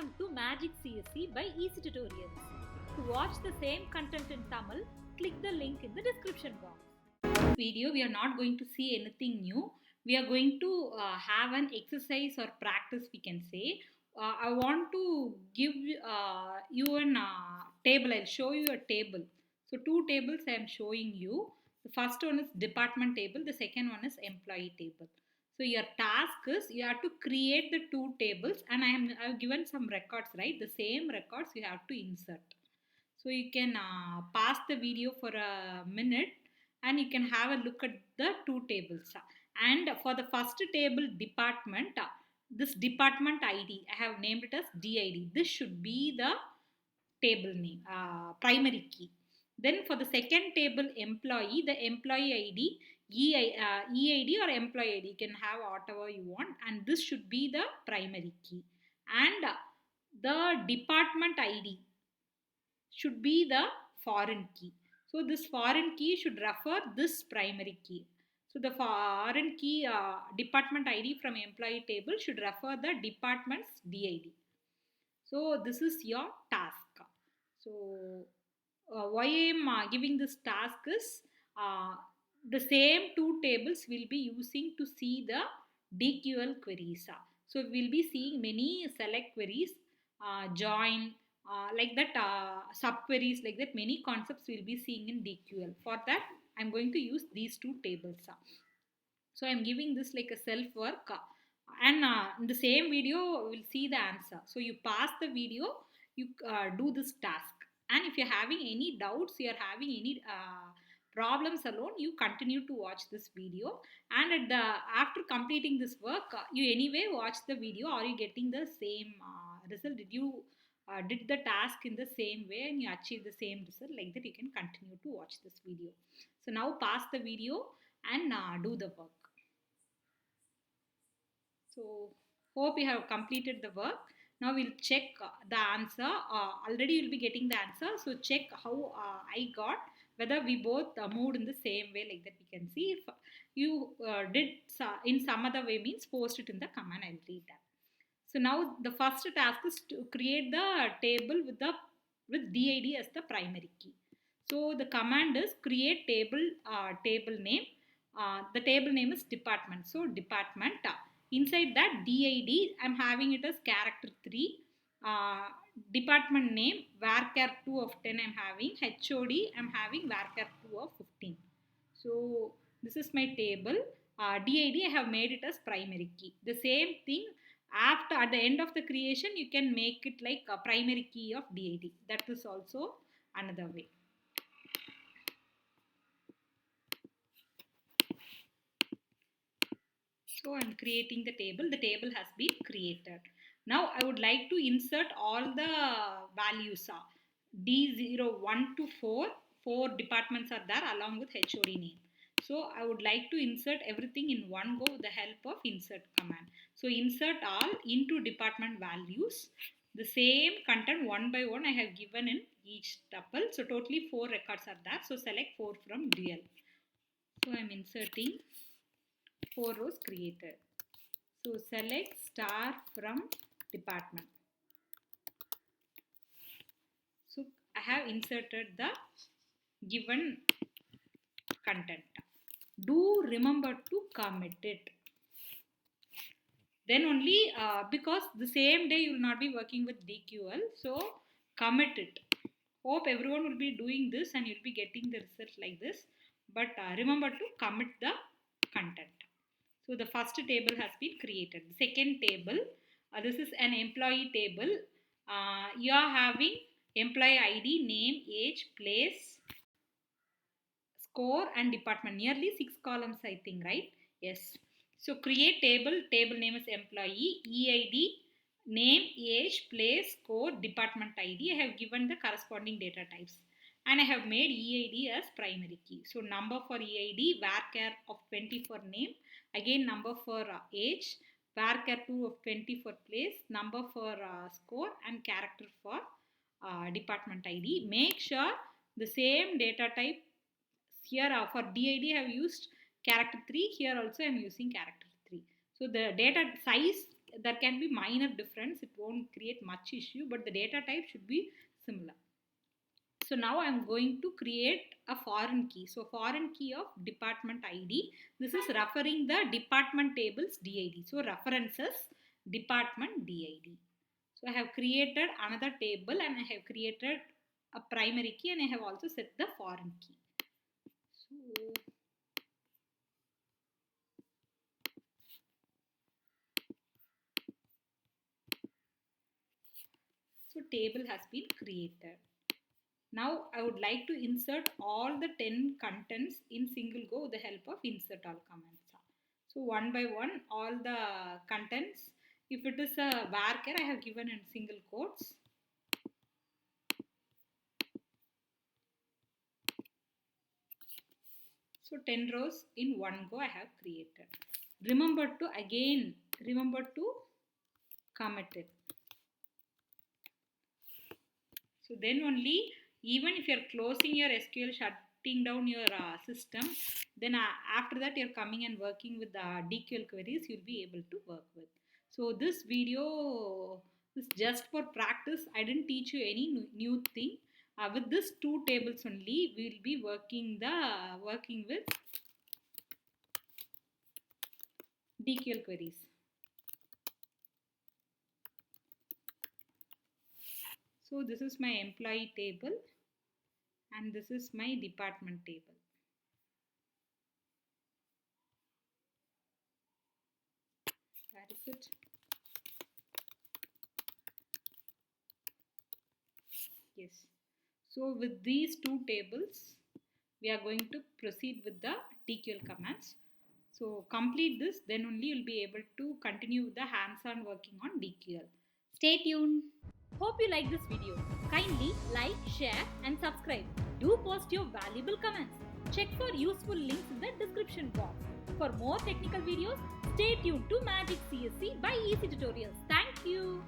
Welcome to Magic CSC by Eezytutorials. To watch the same content in Tamil, click the link in the description box. In this video, we are not going to see anything new. We are going to have an exercise or practice, we can say. I want to give you a table. I'll show you a table. So two tables I am showing you. The first one is department table. The second one is employee table. So your task is you have to create the two tables, and I have given some records, right? The same records you have to insert. So you can pause the video for a minute and you can have a look at the two tables. And for the first table department, this department ID, I have named it as DID. This should be the table name, primary key. Then for the second table employee, the employee ID, EID or employee ID, you can have whatever you want, and this should be the primary key. And the department ID should be the foreign key. So this foreign key should refer this primary key. So the foreign key department ID from employee table should refer the department's DID. So this is your task. So why I am giving this task is the same two tables will be using to see the DQL queries. So we will be seeing many select queries, join, like that, subqueries, like that, many concepts we will be seeing in DQL. For that, I am going to use these two tables. So I am giving this like a self work, and in the same video we'll see the answer. So you pass the video, you do this task, and if you're having any doubts, you're having any problems alone, you continue to watch this video, and at the after completing this work, you anyway watch the video. Are you getting the same result? Did you did the task in the same way and you achieve the same result? Like that, you can continue to watch this video. So now pause the video and do the work. So hope you have completed the work. Now we'll check the answer. Already you'll be getting the answer. So check how I got, whether we both moved in the same way, like that we can see. If you did in some other way, means post it in the comment. I'll read that. So now the first task is to create the table with DID as the primary key. So the command is create table name. The table name is department. So department. Inside that DID, I'm having it as character 3. Department name, varchar 2 of 10 I'm having. HOD, I'm having varchar 2 of 15. So this is my table. DID, I have made it as primary key. The same thing, after at the end of the creation, you can make it like a primary key of DID. That is also another way. So I am creating the table. The table has been created. Now I would like to insert all the values. D0, 1 to 4. 4 departments are there along with HOD name. So I would like to insert everything in one go with the help of insert command. So insert all into department values. The same content one by one I have given in each tuple. So totally 4 records are there. So select 4 from DL. So I am inserting 4 rows created. So select star from department. So I have inserted the given content. Do remember to commit it. Then only because the same day you will not be working with DQL. So commit it. Hope everyone will be doing this and you will be getting the result like this. But remember to commit the content. So the first table has been created. The second table, this is an employee table. You are having employee ID, name, age, place, score and department. Nearly 6 columns I think, right? Yes. So create table. Table name is employee, EID, name, age, place, score, department ID. I have given the corresponding data types. And I have made EID as primary key. So number for EID, varchar of 20 for name, again number for age, varchar 2 of 20 for place, number for score and character for department ID. Make sure the same data type here for DID I have used character 3, here also I am using character 3. So the data size there can be minor difference. It won't create much issue, but the data type should be similar. So now I'm going to create a foreign key. So foreign key of department ID. This is referring the department table's DID. So references department DID. So I have created another table and I have created a primary key and I have also set the foreign key. So table has been created. Now I would like to insert all the 10 contents in single go with the help of insert all commands. So one by one, all the contents. If it is a varchar, I have given in single quotes. So 10 rows in one go I have created. Remember to commit it. So then only, even if you are closing your SQL, shutting down your system, then after that you are coming and working with the DQL queries, you will be able to work with. So this video is just for practice. I didn't teach you any new thing. With this two tables only, we will be working with DQL queries. So this is my employee table and this is my department table. Where is it? Yes. So with these two tables, we are going to proceed with the DQL commands. So complete this, then only you'll be able to continue with the hands-on working on DQL. Stay tuned. Hope you like this video. Kindly like, share and subscribe. Do post your valuable comments. Check for useful links in the description box. For more technical videos, stay tuned to Magic CSC by Eezytutorials. Thank you.